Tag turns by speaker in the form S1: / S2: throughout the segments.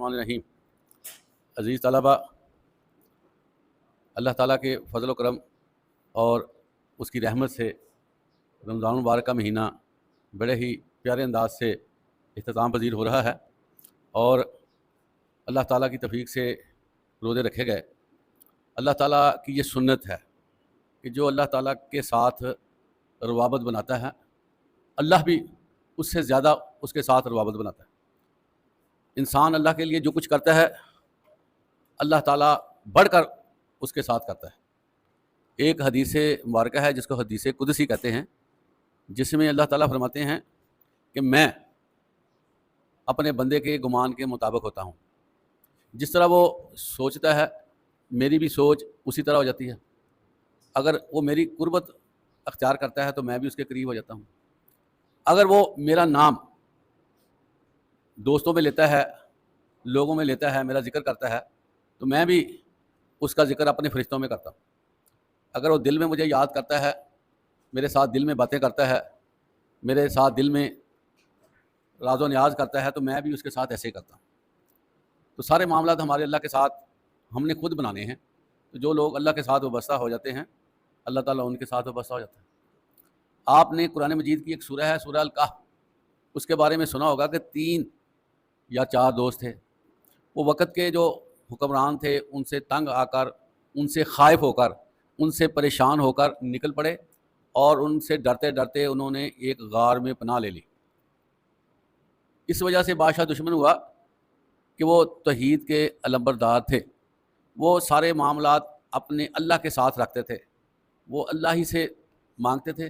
S1: الرحمن الرحیم۔ عزیز طلبہ، اللہ تعالیٰ کے فضل و کرم اور اس کی رحمت سے رمضان المبارک کا مہینہ بڑے ہی پیارے انداز سے اختتام پذیر ہو رہا ہے، اور اللہ تعالیٰ کی توفیق سے روزے رکھے گئے۔ اللہ تعالیٰ کی یہ سنت ہے کہ جو اللہ تعالیٰ کے ساتھ روابط بناتا ہے، اللہ بھی اس سے زیادہ اس کے ساتھ روابط بناتا ہے۔ انسان اللہ کے لیے جو کچھ کرتا ہے، اللہ تعالیٰ بڑھ کر اس کے ساتھ کرتا ہے۔ ایک حدیث مبارکہ ہے جس کو حدیث قدسی کہتے ہیں، جس میں اللہ تعالیٰ فرماتے ہیں کہ میں اپنے بندے کے گمان کے مطابق ہوتا ہوں، جس طرح وہ سوچتا ہے میری بھی سوچ اسی طرح ہو جاتی ہے۔ اگر وہ میری قربت اختیار کرتا ہے تو میں بھی اس کے قریب ہو جاتا ہوں۔ اگر وہ میرا نام دوستوں میں لیتا ہے، لوگوں میں لیتا ہے، میرا ذکر کرتا ہے، تو میں بھی اس کا ذکر اپنے فرشتوں میں کرتا ہوں۔ اگر وہ دل میں مجھے یاد کرتا ہے، میرے ساتھ دل میں باتیں کرتا ہے، میرے ساتھ دل میں راز و نیاز کرتا ہے، تو میں بھی اس کے ساتھ ایسے ہی کرتا ہوں۔ تو سارے معاملات ہمارے اللہ کے ساتھ ہم نے خود بنانے ہیں۔ تو جو لوگ اللہ کے ساتھ وابستہ ہو جاتے ہیں، اللہ تعالیٰ ان کے ساتھ وابستہ ہو جاتا ہے۔ آپ نے قرآن مجید کی ایک سورہ ہے، سورہ الکہف، اس کے بارے میں سنا ہوگا کہ 3 یا 4 دوست تھے۔ وہ وقت کے جو حکمران تھے ان سے تنگ آ کر، ان سے خائف ہو کر، ان سے پریشان ہو کر نکل پڑے، اور ان سے ڈرتے ڈرتے انہوں نے ایک غار میں پناہ لے لی۔ اس وجہ سے بادشاہ دشمن ہوا کہ وہ توحید کے علمبردار تھے، وہ سارے معاملات اپنے اللہ کے ساتھ رکھتے تھے، وہ اللہ ہی سے مانگتے تھے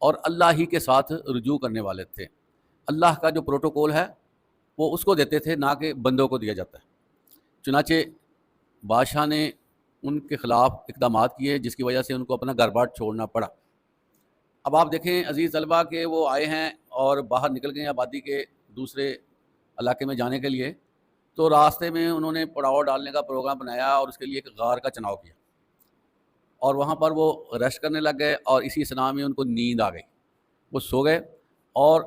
S1: اور اللہ ہی کے ساتھ رجوع کرنے والے تھے۔ اللہ کا جو پروٹوکول ہے وہ اس کو دیتے تھے، نہ کہ بندوں کو دیا جاتا ہے۔ چنانچہ بادشاہ نے ان کے خلاف اقدامات کیے، جس کی وجہ سے ان کو اپنا گھر بار چھوڑنا پڑا۔ اب آپ دیکھیں عزیز طلبہ کہ وہ آئے ہیں اور باہر نکل گئے ہیں آبادی کے دوسرے علاقے میں جانے کے لیے، تو راستے میں انہوں نے پڑاؤ ڈالنے کا پروگرام بنایا اور اس کے لیے ایک غار کا چناؤ کیا، اور وہاں پر وہ ریسٹ کرنے لگ گئے، اور اسی اثناء میں ان کو نیند آ گئی۔ وہ سو گئے اور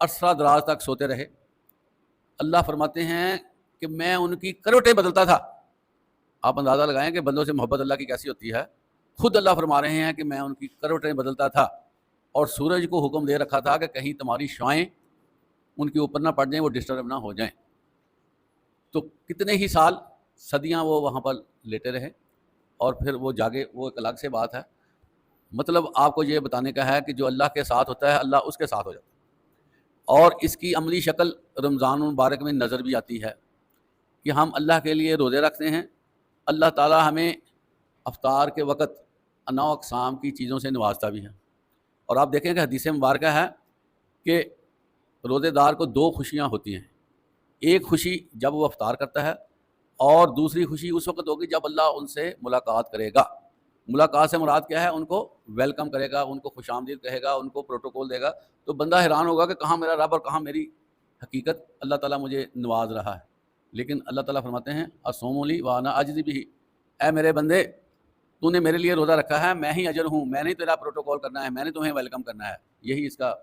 S1: عرصہ دراز تک سوتے رہے۔ اللہ فرماتے ہیں کہ میں ان کی کروٹیں بدلتا تھا۔ آپ اندازہ لگائیں کہ بندوں سے محبت اللہ کی کیسی ہوتی ہے۔ خود اللہ فرما رہے ہیں کہ میں ان کی کروٹیں بدلتا تھا، اور سورج کو حکم دے رکھا تھا کہ کہیں تمہاری شعائیں ان کے اوپر نہ پڑ جائیں، وہ ڈسٹرب نہ ہو جائیں۔ تو کتنے ہی سال، صدیاں وہ وہاں پر لیٹے رہے، اور پھر وہ جاگے، وہ ایک الگ سے بات ہے۔ مطلب آپ کو یہ بتانے کا ہے کہ جو اللہ کے ساتھ ہوتا ہے، اللہ اس کے ساتھ ہو جاتا ہے۔ اور اس کی عملی شکل رمضان المبارک میں نظر بھی آتی ہے کہ ہم اللہ کے لیے روزے رکھتے ہیں، اللہ تعالیٰ ہمیں افطار کے وقت انواع اقسام کی چیزوں سے نوازتا بھی ہے۔ اور آپ دیکھیں کہ حدیث مبارکہ ہے کہ روزے دار کو 2 خوشیاں ہوتی ہیں۔ ایک خوشی جب وہ افطار کرتا ہے، اور دوسری خوشی اس وقت ہوگی جب اللہ ان سے ملاقات کرے گا۔ ملاقات سے مراد کیا ہے؟ ان کو ویلکم کرے گا، ان کو خوش آمدید کہے گا، ان کو پروٹوکول دے گا۔ تو بندہ حیران ہوگا کہ کہاں میرا رب اور کہاں میری حقیقت، اللہ تعالیٰ مجھے نواز رہا ہے۔ لیکن اللہ تعالیٰ فرماتے ہیں اصوم لی وانا اجزی بھی، اے میرے بندے، تو نے میرے لیے روزہ رکھا ہے، میں ہی اجر ہوں، میں نے تیرا پروٹوکول کرنا ہے، میں نے تمہیں ویلکم کرنا ہے۔ یہی اس کا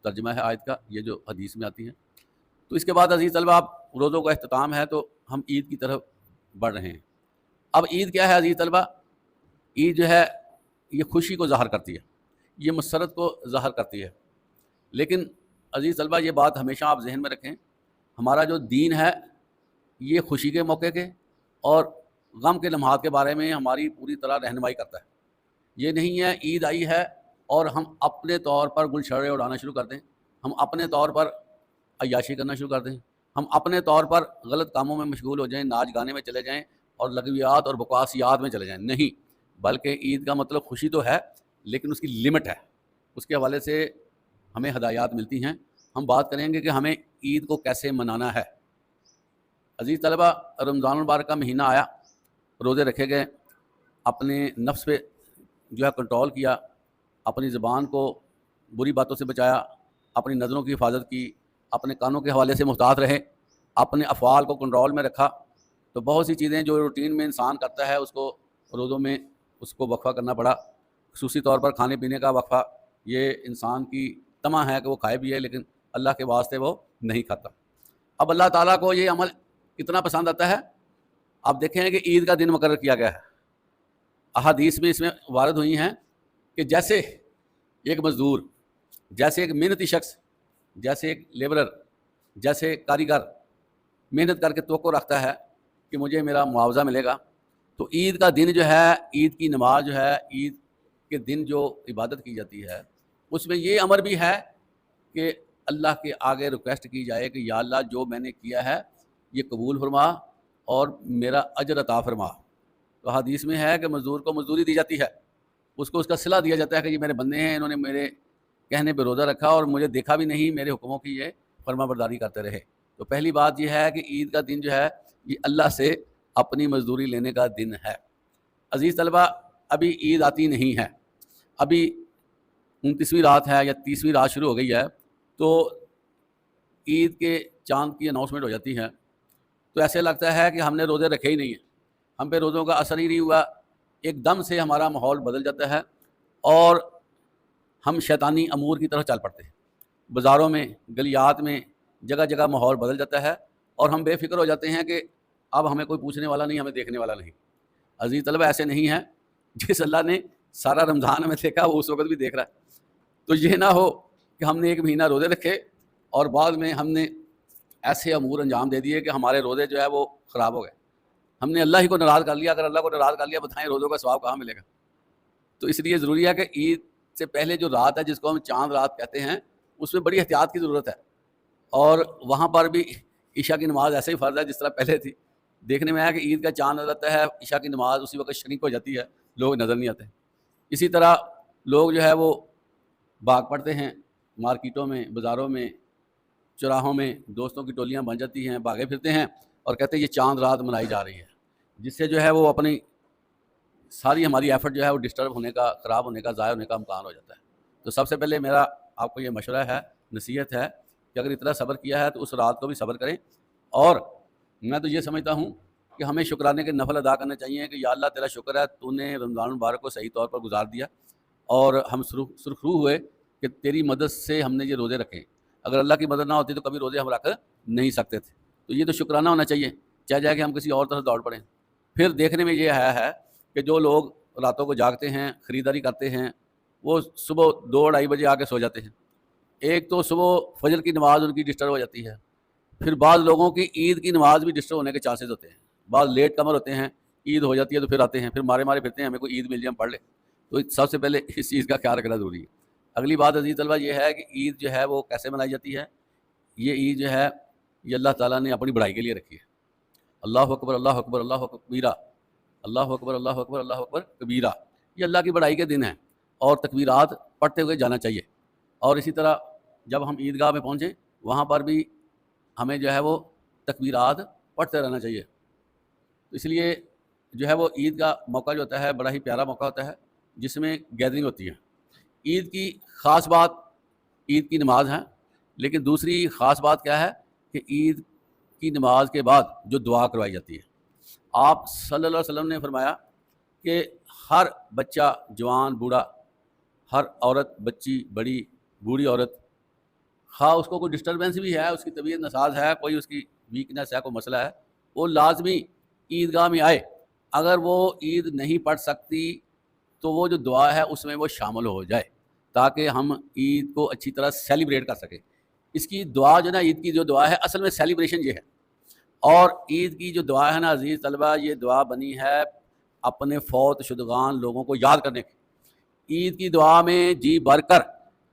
S1: ترجمہ ہے آیت کا، یہ جو حدیث میں آتی ہے۔ تو اس کے بعد عزیز طلبہ، آپ روزوں کا اختتام ہے تو ہم عید کی طرف بڑھ رہے ہیں۔ اب عید کیا ہے عزیز طلبہ؟ عید جو ہے یہ خوشی کو ظاہر کرتی ہے، یہ مسرت کو ظاہر کرتی ہے۔ لیکن عزیز طلبہ یہ بات ہمیشہ آپ ذہن میں رکھیں، ہمارا جو دین ہے یہ خوشی کے موقع کے اور غم کے لمحات کے بارے میں ہماری پوری طرح رہنمائی کرتا ہے۔ یہ نہیں ہے عید آئی ہے اور ہم اپنے طور پر گل چھڑے اڑانا شروع کر دیں، ہم اپنے طور پر عیاشی کرنا شروع کر دیں، ہم اپنے طور پر غلط کاموں میں مشغول ہو جائیں، ناچ گانے میں چلے جائیں اور لغویات اور بکواسیات میں چلے جائیں۔ نہیں، بلکہ عید کا مطلب خوشی تو ہے، لیکن اس کی لمٹ ہے۔ اس کے حوالے سے ہمیں ہدایات ملتی ہیں۔ ہم بات کریں گے کہ ہمیں عید کو کیسے منانا ہے۔ عزیز طلبہ، رمضان المبارک کا مہینہ آیا، روزے رکھے گئے، اپنے نفس پہ جو ہے کنٹرول کیا، اپنی زبان کو بری باتوں سے بچایا، اپنی نظروں کی حفاظت کی، اپنے کانوں کے حوالے سے محتاط رہے، اپنے افعال کو کنٹرول میں رکھا۔ تو بہت سی چیزیں جو روٹین میں انسان کرتا ہے اس کو روزوں میں اس کو وقفہ کرنا پڑا۔ خصوصی طور پر کھانے پینے کا وقفہ، یہ انسان کی تمنا ہے کہ وہ کھائے بھی ہے، لیکن اللہ کے واسطے وہ نہیں کھاتا۔ اب اللہ تعالیٰ کو یہ عمل کتنا پسند آتا ہے؟ آپ دیکھیں کہ عید کا دن مقرر کیا گیا ہے، احادیث میں اس میں وارد ہوئی ہیں کہ جیسے ایک مزدور، جیسے ایک محنتی شخص، جیسے ایک لیبرر، جیسے کاریگر محنت کر کے توقع رکھتا ہے کہ مجھے میرا معاوضہ ملے گا، تو عید کا دن جو ہے، عید کی نماز جو ہے، عید کے دن جو عبادت کی جاتی ہے، اس میں یہ امر بھی ہے کہ اللہ کے آگے ریکویسٹ کی جائے کہ یا اللہ جو میں نے کیا ہے یہ قبول فرما اور میرا اجر عطا فرما۔ تو حدیث میں ہے کہ مزدور کو مزدوری دی جاتی ہے، اس کو اس کا صلہ دیا جاتا ہے کہ یہ میرے بندے ہیں، انہوں نے میرے کہنے پہ روزہ رکھا اور مجھے دیکھا بھی نہیں، میرے حکموں کی یہ فرما برداری کرتے رہے۔ تو پہلی بات یہ ہے کہ عید کا دن جو ہے یہ اللہ سے اپنی مزدوری لینے کا دن ہے۔ عزیز طلبہ، ابھی عید آتی نہیں ہے، ابھی 29ویں رات ہے یا 30ویں رات شروع ہو گئی ہے، تو عید کے چاند کی اناؤنسمنٹ ہو جاتی ہے، تو ایسے لگتا ہے کہ ہم نے روزے رکھے ہی نہیں ہیں، ہم پہ روزوں کا اثر ہی نہیں ہوا، ایک دم سے ہمارا ماحول بدل جاتا ہے اور ہم شیطانی امور کی طرف چل پڑتے ہیں۔ بازاروں میں، گلیات میں، جگہ جگہ ماحول بدل جاتا ہے اور ہم بے فکر ہو جاتے ہیں کہ اب ہمیں کوئی پوچھنے والا نہیں، ہمیں دیکھنے والا نہیں۔ عزیز طلبہ، ایسے نہیں ہے، جس اللہ نے سارا رمضان ہمیں دیکھا وہ اس وقت بھی دیکھ رہا ہے۔ تو یہ نہ ہو کہ ہم نے ایک مہینہ روزے رکھے اور بعد میں ہم نے ایسے امور انجام دے دیے کہ ہمارے روزے جو ہے وہ خراب ہو گئے، ہم نے اللہ ہی کو ناراض کر لیا۔ اگر اللہ کو ناراض کر لیا، بتائیں روزوں کا ثواب کہاں ملے گا؟ تو اس لیے ضروری ہے کہ عید سے پہلے جو رات ہے، جس کو ہم چاند رات کہتے ہیں، اس میں بڑی احتیاط کی ضرورت ہے، اور وہاں پر بھی عشاء کی نماز ایسے ہی فرض ہے جس طرح پہلے تھی۔ دیکھنے میں آیا کہ عید کا چاند نظر آتا ہے، عشاء کی نماز اسی وقت شریک ہو جاتی ہے، لوگ نظر نہیں آتے۔ اسی طرح لوگ جو ہے وہ بھاگ پڑتے ہیں مارکیٹوں میں، بازاروں میں، چوراہوں میں، دوستوں کی ٹولیاں بن جاتی ہیں، بھاگے پھرتے ہیں اور کہتے ہیں یہ چاند رات منائی جا رہی ہے، جس سے جو ہے وہ اپنی ساری ہماری ایفرٹ جو ہے وہ ڈسٹرب ہونے کا، خراب ہونے کا، ضائع ہونے کا امکان ہو جاتا ہے۔ تو سب سے پہلے میرا آپ کو یہ مشورہ ہے، نصیحت ہے کہ اگر اتنا صبر کیا ہے تو اس رات کو بھی صبر کریں، اور میں تو یہ سمجھتا ہوں کہ ہمیں شکرانے کے نفل ادا کرنے چاہیے کہ یا اللہ تیرا شکر ہے تو نے رمضان المبارک کو صحیح طور پر گزار دیا اور ہم سرخرو ہوئے کہ تیری مدد سے ہم نے یہ روزے رکھے، اگر اللہ کی مدد نہ ہوتی تو کبھی روزے ہم رکھ نہیں سکتے تھے۔ تو یہ تو شکرانہ ہونا چاہیے، چاہے جائے کہ ہم کسی اور طرف دوڑ پڑیں۔ پھر دیکھنے میں یہ ہے کہ جو لوگ راتوں کو جاگتے ہیں، خریداری کرتے ہیں، وہ صبح 2-2:30 بجے آ کے سو جاتے ہیں۔ ایک تو صبح فجر کی نماز ان کی ڈسٹرب ہو جاتی ہے، پھر بعض لوگوں کی عید کی نماز بھی ڈسٹرب ہونے کے چانسز ہوتے ہیں، بعض لیٹ کمر ہوتے ہیں، عید ہو جاتی ہے تو پھر آتے ہیں، پھر مارے پھرتے ہیں ہمیں کوئی عید مل جائے ہم پڑھ لیں۔ تو سب سے پہلے اس چیز کا خیال رکھنا ضروری ہے۔ اگلی بات عزیز طلبہ یہ ہے کہ عید جو ہے وہ کیسے منائی جاتی ہے؟ یہ عید جو ہے یہ اللہ تعالیٰ نے اپنی بڑائی کے لیے رکھی ہے۔ اللہ اکبر، اللہ اکبر، اللہ اکبر کبیرہ، اللہ اکبر، اللہ اکبر، اللہ اکبر کبیرہ، یہ اللہ کی بڑائی کے دن ہیں اور تکبیرات پڑھتے ہوئے جانا چاہیے۔ اور اسی طرح جب ہم عیدگاہ میں پہنچیں وہاں پر بھی ہمیں جو ہے وہ تکبیرات پڑھتے رہنا چاہیے۔ تو اس لیے جو ہے وہ عید کا موقع جو ہوتا ہے بڑا ہی پیارا موقع ہوتا ہے، جس میں گیدرنگ ہوتی ہے۔ عید کی خاص بات عید کی نماز ہے، لیکن دوسری خاص بات کیا ہے کہ عید کی نماز کے بعد جو دعا کروائی جاتی ہے۔ آپ صلی اللہ علیہ وسلم نے فرمایا کہ ہر بچہ، جوان، بوڑھا، ہر عورت، بچی، بڑی، بوڑھی عورت، خواہ اس کو کوئی ڈسٹربنس بھی ہے، اس کی طبیعت ناساز ہے، کوئی اس کی ویکنس ہے، کوئی مسئلہ ہے، وہ لازمی عیدگاہ میں آئے۔ اگر وہ عید نہیں پڑھ سکتی تو وہ جو دعا ہے اس میں وہ شامل ہو جائے تاکہ ہم عید کو اچھی طرح سیلیبریٹ کر سکیں۔ اس کی دعا جو نا، عید کی جو دعا ہے اصل میں سیلیبریشن یہ ہے، اور عید کی جو دعا ہے نا عزیز طلبہ، یہ دعا بنی ہے اپنے فوت شدگان لوگوں کو یاد کرنے کی۔ عید کی دعا میں جی بھر کر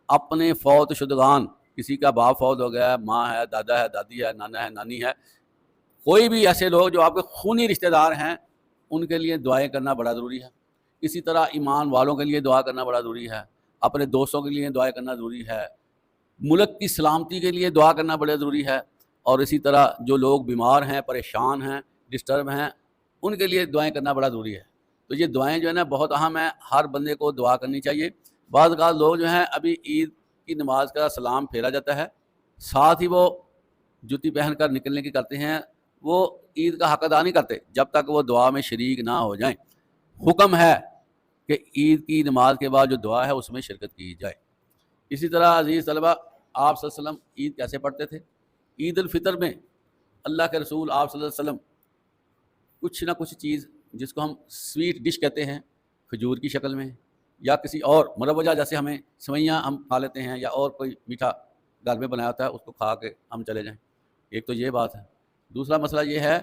S1: اپنے فوت شدگان، کسی کا باپ فوت ہو گیا ہے، ماں ہے، دادا ہے، دادی ہے، نانا ہے، نانی ہے، کوئی بھی ایسے لوگ جو آپ کے خونی رشتہ دار ہیں، ان کے لیے دعائیں کرنا بڑا ضروری ہے۔ اسی طرح ایمان والوں کے لیے دعا کرنا بڑا ضروری ہے، اپنے دوستوں کے لیے دعائیں کرنا ضروری ہے، ملک کی سلامتی کے لیے دعا کرنا بڑا ضروری ہے، اور اسی طرح جو لوگ بیمار ہیں، پریشان ہیں، ڈسٹرب ہیں، ان کے لیے دعائیں کرنا بڑا ضروری ہے۔ تو یہ دعائیں جو ہے نا بہت اہم ہیں، ہر بندے کو دعا کرنی چاہیے۔ بعض اوقات لوگ جو ہیں ابھی عید کی نماز کا سلام پھیرا جاتا ہے، ساتھ ہی وہ جوتی پہن کر نکلنے کی کرتے ہیں، وہ عید کا حق ادا نہیں کرتے جب تک وہ دعا میں شریک نہ ہو جائیں۔ حکم ہے کہ عید کی نماز کے بعد جو دعا ہے اس میں شرکت کی جائے۔ اسی طرح عزیز طلبہ، آپ صلی اللہ علیہ وسلم عید کیسے پڑھتے تھے؟ عید الفطر میں اللہ کے رسول آپ صلی اللہ علیہ وسلم کچھ نہ کچھ چیز جس کو ہم سویٹ ڈش کہتے ہیں کھجور کی شکل میں یا کسی اور مروجہ، جیسے ہمیں سوئیاں ہم کھا لیتے ہیں یا اور کوئی میٹھا گھر میں بنایا ہوتا ہے اس کو کھا کے ہم چلے جائیں. ایک تو یہ بات ہے. دوسرا مسئلہ یہ ہے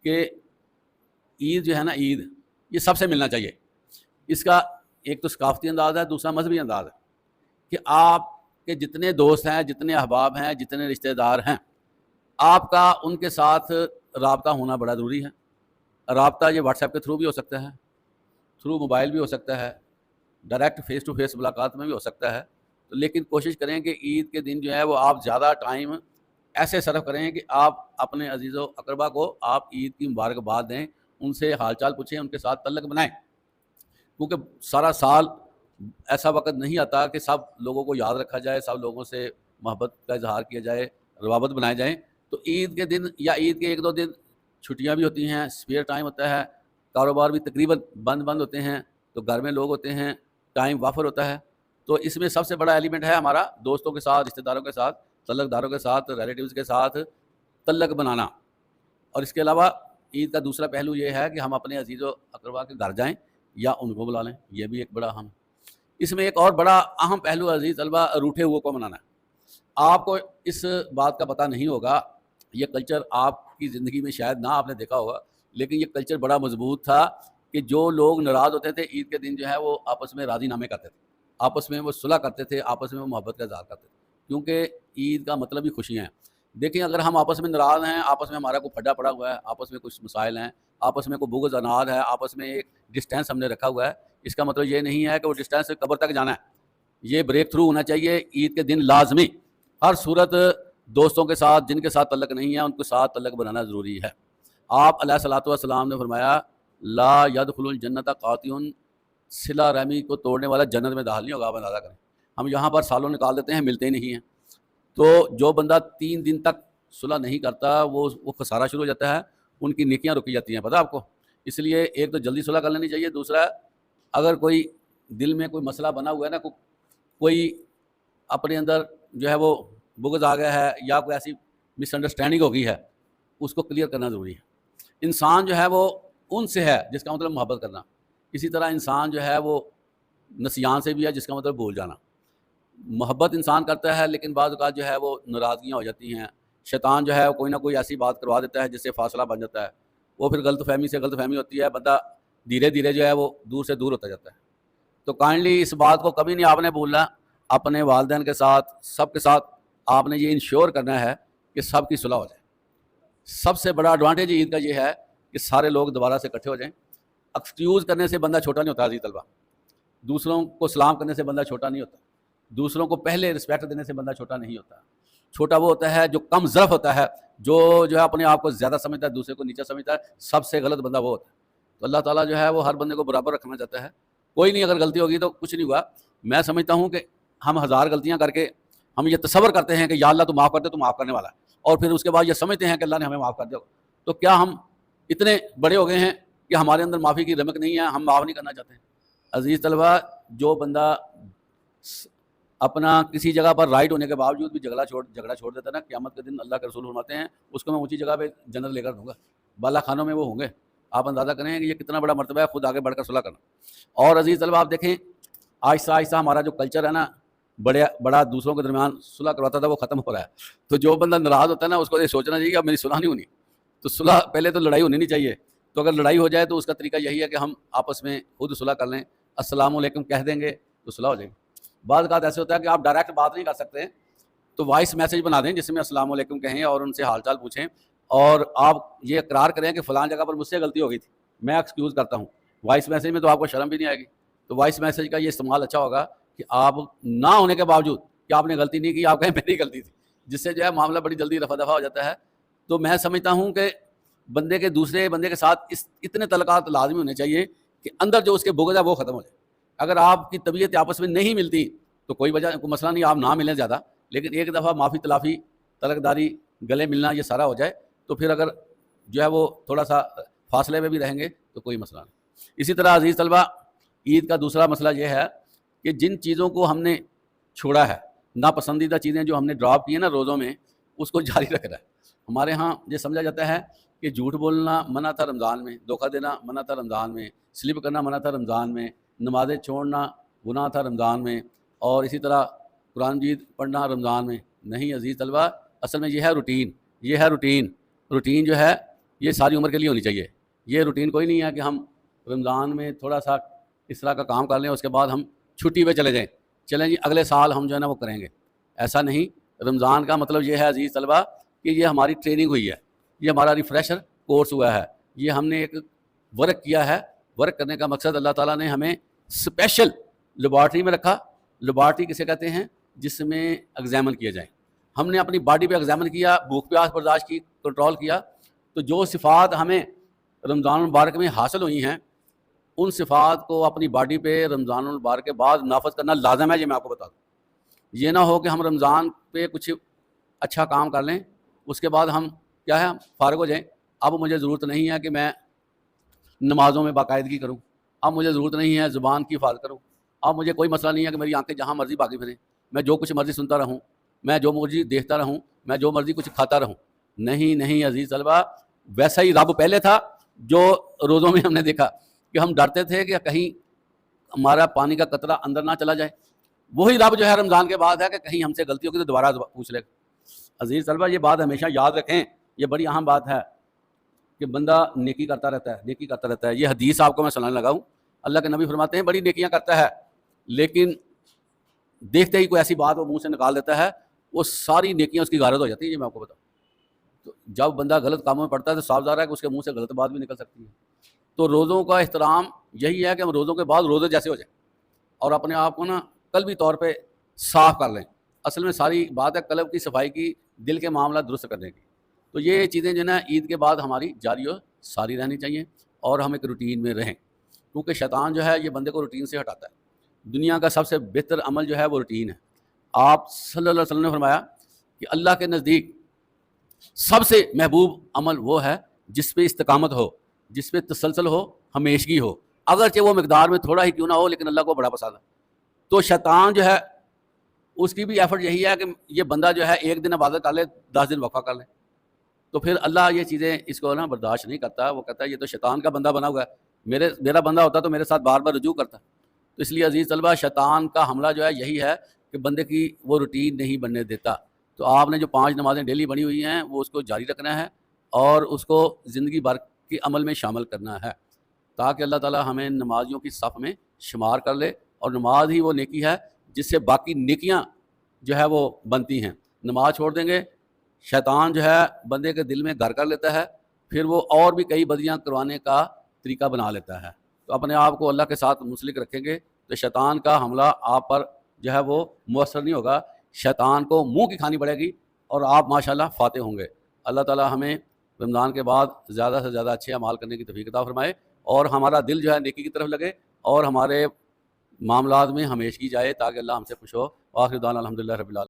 S1: کہ عید جو ہے نا، عید یہ سب سے ملنا چاہیے. اس کا ایک تو ثقافتی انداز ہے، دوسرا مذہبی انداز ہے کہ آپ کے جتنے دوست ہیں، جتنے احباب ہیں، جتنے رشتہ دار ہیں، آپ کا ان کے ساتھ رابطہ ہونا بڑا ضروری ہے. رابطہ یہ واٹس ایپ کے تھرو بھی ہو سکتا ہے، تھرو موبائل بھی ہو سکتا ہے، ڈائریکٹ فیس ٹو فیس ملاقات میں بھی ہو سکتا ہے. تو لیکن کوشش کریں کہ عید کے دن جو ہے وہ آپ زیادہ ٹائم ایسے صرف کریں کہ آپ اپنے عزیز و اقربا کو آپ عید کی مبارکباد دیں، ان سے حال چال پوچھیں، ان کے ساتھ تعلق بنائیں. کیونکہ سارا سال ایسا وقت نہیں آتا کہ سب لوگوں کو یاد رکھا جائے، سب لوگوں سے محبت کا اظہار کیا جائے، روابط بنائے جائیں. تو عید کے دن یا عید کے ایک دو دن چھٹیاں بھی ہوتی ہیں، اسپیئر ٹائم ہوتا ہے، کاروبار بھی تقریباً بند ہوتے ہیں، تو گھر میں لوگ ہوتے ہیں، ٹائم وافر ہوتا ہے. تو اس میں سب سے بڑا ایلیمنٹ ہے ہمارا دوستوں کے ساتھ، رشتہ داروں کے ساتھ، تعلق داروں کے ساتھ، ریلیٹیوز کے ساتھ تعلق بنانا. اور اس کے علاوہ عید کا دوسرا پہلو یہ ہے کہ ہم اپنے عزیز و اقربا کے گھر جائیں یا ان کو بلا لیں. یہ بھی ایک بڑا اہم. اس میں ایک اور بڑا اہم پہلو عزیز طلبہ روٹھے ہوئے کو منانا ہے. آپ کو اس بات کا پتہ نہیں ہوگا، یہ کلچر آپ کی زندگی میں شاید نہ آپ نے دیکھا ہوگا، لیکن یہ کلچر بڑا مضبوط تھا کہ جو لوگ ناراض ہوتے تھے عید کے دن جو ہے وہ آپس میں راضی نامے کرتے تھے، آپس میں وہ صلح کرتے تھے، آپس میں وہ محبت کا اظہار کرتے تھے. کیونکہ عید کا مطلب ہی خوشیاں ہیں. دیکھیں اگر ہم آپس میں ناراض ہیں، آپس میں ہمارا کوئی پھڈا پڑا ہوا ہے، آپس میں کچھ مسائل ہیں، آپس میں کوئی بغض اناد ہے، آپس میں ایک ڈسٹینس ہم نے رکھا ہوا ہے، اس کا مطلب یہ نہیں ہے کہ وہ ڈسٹینس قبر تک جانا ہے. یہ بریک تھرو ہونا چاہیے عید کے دن لازمی. ہر صورت دوستوں کے ساتھ جن کے ساتھ تعلق نہیں ہے ان کے ساتھ تعلق بنانا ضروری ہے. آپ علیہ الصلوۃ والسلام نے فرمایا لا يدخل الجنت قاطع، صلہ رحمی کو توڑنے والا جنت میں داخل نہیں ہوگا. آپ اندازہ کریں، ہم یہاں پر سالوں نکال دیتے ہیں، ملتے ہی نہیں ہیں. تو جو بندہ 3 دن تک صلح نہیں کرتا وہ خسارہ شروع ہو جاتا ہے، ان کی نیکیاں رکی جاتی ہیں. پتہ آپ کو؟ اس لیے ایک تو جلدی صلح کر لینی چاہیے. دوسرا اگر کوئی دل میں کوئی مسئلہ بنا ہوا ہے نا، کوئی اپنے اندر جو ہے وہ بغض آ گیا ہے یا کوئی ایسی مس انڈرسٹینڈنگ ہو گئی ہے، اس کو کلیئر کرنا ضروری ہے. انسان جو ہے وہ ان سے ہے جس کا مطلب محبت کرنا. اسی طرح انسان جو ہے وہ نسیان سے بھی ہے جس کا مطلب بھول جانا. محبت انسان کرتا ہے لیکن بعض اوقات جو ہے وہ ناراضگیاں ہو جاتی ہیں. شیطان جو ہے وہ کوئی نہ کوئی ایسی بات کروا دیتا ہے جس سے فاصلہ بن جاتا ہے. وہ پھر غلط فہمی سے غلط فہمی ہوتی ہے، بندہ دھیرے دھیرے جو ہے وہ دور سے دور ہوتا جاتا ہے. تو کائنڈلی اس بات کو کبھی نہیں آپ نے بھولنا. اپنے والدین کے ساتھ، سب کے ساتھ آپ نے یہ انشور کرنا ہے کہ سب کی صلح ہو جائے. سب سے بڑا ایڈوانٹیج عید کا یہ ہے کہ سارے لوگ دوبارہ سے اکٹھے ہو جائیں. ایکسکیوز کرنے سے بندہ چھوٹا نہیں ہوتا عزیز طلبہ. دوسروں کو سلام کرنے سے بندہ چھوٹا نہیں ہوتا. دوسروں کو پہلے رسپیکٹ دینے سے بندہ چھوٹا نہیں ہوتا. چھوٹا وہ ہوتا ہے جو کم ظرف ہوتا ہے، جو ہے اپنے آپ کو زیادہ سمجھتا ہے، دوسرے کو نیچا سمجھتا ہے. سب سے غلط بندہ وہ ہوتا ہے. تو اللہ تعالیٰ جو ہے وہ ہر بندے کو برابر رکھنا چاہتا ہے. کوئی نہیں، اگر غلطی ہوگی تو کچھ نہیں ہوا. میں سمجھتا ہوں کہ ہم 1000 غلطیاں کر کے ہم یہ تصور کرتے ہیں کہ یا اللہ تو معاف کر دے، تو معاف کرنے والا ہے، اور پھر اس کے بعد یہ سمجھتے ہیں کہ اللہ نے ہمیں معاف کر دیا. تو کیا ہم اتنے بڑے ہو گئے ہیں کہ ہمارے اندر معافی کی رمق نہیں ہے، ہم معاف نہیں کرنا چاہتے ہیں؟ عزیز طلبہ، جو بندہ اپنا کسی جگہ پر رائٹ ہونے کے باوجود بھی جھگڑا چھوڑ دیتا ہے نا، قیامت کے دن اللہ کے رسول فرماتے ہیں اس کو میں اونچی جگہ پہ جنت لے کر دوں گا، بالا خانوں میں وہ ہوں گے. آپ اندازہ کریں کہ یہ کتنا بڑا مرتبہ ہے خود آگے بڑھ کر صلح کرنا. اور عزیز طلبہ آپ دیکھیں آہستہ آہستہ ہمارا جو کلچر ہے نا بڑا دوسروں کے درمیان صلح کرواتا تھا وہ ختم ہو رہا ہے. تو جو بندہ ناراض ہوتا ہے نا اس کو یہ سوچنا چاہیے کہ اب میری صلح نہیں ہونی. تو صلح پہلے تو لڑائی ہونی نہیں چاہیے. تو اگر لڑائی ہو جائے تو اس کا طریقہ یہی ہے کہ ہم آپس میں خود صلح کر لیں، السلام علیکم کہہ دیں گے تو صلح ہو جائے گی. بعض اوقات ایسے ہوتا ہے کہ آپ ڈائریکٹ بات نہیں کر سکتے تو وائس میسج بنا دیں جس میں السلام علیکم کہیں اور ان سے حال چال پوچھیں، اور آپ یہ اقرار کریں کہ فلاں جگہ پر مجھ سے غلطی ہو گئی تھی، میں ایکسکیوز کرتا ہوں. وائس میسج میں تو آپ کو شرم بھی نہیں آئے گی. تو وائس میسج کا یہ استعمال اچھا ہوگا کہ آپ نہ ہونے کے باوجود کہ آپ نے غلطی نہیں کی، آپ کہیں میری غلطی تھی، جس سے جو ہے معاملہ بڑی جلدی رفع دفع ہو جاتا ہے. تو میں سمجھتا ہوں کہ بندے کے دوسرے بندے کے ساتھ اتنے تعلقات لازمی ہونے چاہیے کہ اندر جو اس کے بغض ہے وہ ختم ہو جائے. اگر آپ کی طبیعت آپس میں نہیں ملتی تو کوئی مسئلہ نہیں، آپ نہ ملیں زیادہ، لیکن ایک دفعہ معافی تلافی، تعلق داری، گلے ملنا یہ سارا ہو جائے تو پھر اگر جو ہے وہ تھوڑا سا فاصلے میں بھی رہیں گے تو کوئی مسئلہ نہیں. اسی طرح عزیز طلبہ عید کا دوسرا مسئلہ یہ ہے کہ جن چیزوں کو ہم نے چھوڑا ہے، ناپسندیدہ چیزیں جو ہم نے ڈراپ کی ہیں نا روزوں میں، اس کو جاری رکھنا ہے. ہمارے ہاں یہ سمجھا جاتا ہے کہ جھوٹ بولنا منع تھا رمضان میں، دھوکہ دینا منع تھا رمضان میں، سلپ کرنا منع تھا رمضان میں، نمازیں چھوڑنا گناہ تھا رمضان میں، اور اسی طرح قرآن مجید پڑھنا رمضان میں۔ نہیں عزیز طلبہ، اصل میں یہ ہے روٹین، یہ ہے روٹین جو ہے یہ ساری عمر کے لیے ہونی چاہیے۔ یہ روٹین کوئی نہیں ہے کہ ہم رمضان میں تھوڑا سا اس طرح کا کام کر لیں، اس کے بعد ہم چھٹی پہ چلے جائیں، چلیں جی اگلے سال ہم جو ہے نا وہ کریں گے۔ ایسا نہیں، رمضان کا مطلب یہ ہے عزیز طلبہ کہ یہ ہماری ٹریننگ ہوئی ہے، یہ ہمارا ریفریشر کورس ہوا ہے، یہ ہم نے ایک ورک کیا ہے۔ ورک کرنے کا مقصد اللہ تعالیٰ نے ہمیں اسپیشل لیبارٹری میں رکھا۔ لیبارٹری کسے کہتے ہیں؟ جس میں ایگزامن کیا جائے۔ ہم نے اپنی باڈی پہ ایگزامن کیا، بھوک پیاس برداشت کی، کنٹرول کیا، تو جو صفات ہمیں رمضان المبارک میں حاصل ہوئی ہیں ان صفات کو اپنی باڈی پہ رمضان المبارک کے بعد نافذ کرنا لازم ہے۔ یہ میں آپ کو بتا دوں، یہ نہ ہو کہ ہم رمضان پہ کچھ اچھا کام کر لیں، اس کے بعد ہم کیا ہے فارغ ہو جائیں۔ اب مجھے ضرورت نہیں ہے کہ میں نمازوں میں باقاعدگی کروں، اب مجھے ضرورت نہیں ہے زبان کی حفاظت کروں، اب مجھے کوئی مسئلہ نہیں ہے کہ میری آنکھیں جہاں مرضی باقی پھریں، میں جو کچھ مرضی سنتا رہوں، میں جو مرضی دیکھتا رہوں، میں جو مرضی کچھ کھاتا رہوں۔ نہیں عزیز طلبہ، ویسا ہی رب پہلے تھا جو روزوں میں ہم نے دیکھا کہ ہم ڈرتے تھے کہ کہیں ہمارا پانی کا قطرہ اندر نہ چلا جائے، وہی رب جو ہے رمضان کے بعد ہے کہ کہیں ہم سے غلطی ہوگی تو دوبارہ پوچھ لے گا۔ عزیز طلبہ یہ بات ہمیشہ یاد رکھیں، یہ بڑی اہم بات ہے کہ بندہ نیکی کرتا رہتا ہے۔ یہ حدیث آپ کو میں سنانے لگا ہوں، اللہ کے نبی فرماتے ہیں بڑی نیکیاں کرتا ہے، لیکن دیکھتے ہی کوئی ایسی بات وہ منہ سے نکال دیتا ہے، وہ ساری نیکیاں اس کی غارت ہو جاتی ہیں۔ یہ میں آپ کو بتاؤں، تو جب بندہ غلط کاموں میں پڑتا ہے تو صاف ظاہر ہے کہ اس کے منہ سے غلط بات بھی نکل سکتی ہے۔ تو روزوں کا احترام یہی ہے کہ ہم روزوں کے بعد روزے جیسے ہو جائیں اور اپنے آپ کو نا قلبی طور پہ صاف کر لیں۔ اصل میں ساری بات ہے قلب کی صفائی کی، دل کے معاملات درست کرنے کی۔ تو یہ چیزیں جو ہے نا عید کے بعد ہماری جاری و ساری رہنی چاہیے، اور ہم ایک روٹین میں رہیں، کیونکہ شیطان جو ہے یہ بندے کو روٹین سے ہٹاتا ہے۔ دنیا کا سب سے بہتر عمل جو ہے وہ روٹین ہے۔ آپ صلی اللہ علیہ وسلم نے فرمایا کہ اللہ کے نزدیک سب سے محبوب عمل وہ ہے جس پہ استقامت ہو، جس پہ تسلسل ہو، ہمیشگی ہو، اگرچہ وہ مقدار میں تھوڑا ہی کیوں نہ ہو، لیکن اللہ کو بڑا پسند ہے۔ تو شیطان جو ہے اس کی بھی ایفرٹ یہی ہے کہ یہ بندہ جو ہے ایک دن عبادت کر لے، 10 دن وقفہ کر لے، تو پھر اللہ یہ چیزیں اس کو نا برداشت نہیں کرتا۔ وہ کہتا ہے یہ تو شیطان کا بندہ بنا ہوا ہے، میرا بندہ ہوتا تو میرے ساتھ بار بار رجوع کرتا۔ تو اس لیے عزیز طلبہ شیطان کا حملہ جو ہے یہی ہے کہ بندے کی وہ روٹین نہیں بننے دیتا۔ تو آپ نے جو 5 نمازیں ڈیلی بنی ہوئی ہیں وہ اس کو جاری رکھنا ہے اور اس کو زندگی بھر کے عمل میں شامل کرنا ہے، تاکہ اللہ تعالیٰ ہمیں نمازیوں کی صف میں شمار کر لے۔ اور نماز ہی وہ نیکی ہے جس سے باقی نیکیاں جو ہے وہ بنتی ہیں۔ نماز چھوڑ دیں گے، شیطان جو ہے بندے کے دل میں گھر کر لیتا ہے، پھر وہ اور بھی کئی بدیاں کروانے کا طریقہ بنا لیتا ہے۔ تو اپنے آپ کو اللہ کے ساتھ منسلک رکھیں گے تو شیطان کا حملہ آپ پر جو ہے وہ مؤثر نہیں ہوگا، شیطان کو منہ کی کھانی پڑے گی اور آپ ماشاءاللہ فاتح ہوں گے۔ اللہ تعالیٰ ہمیں رمضان کے بعد زیادہ سے زیادہ اچھے اعمال کرنے کی توفیق عطا فرمائے، اور ہمارا دل جو ہے نیکی کی طرف لگے اور ہمارے معاملات میں ہمیشگی جائے، تاکہ اللہ ہم سے خوش ہو۔ آخر دعوانا الحمدللہ رب العالمین۔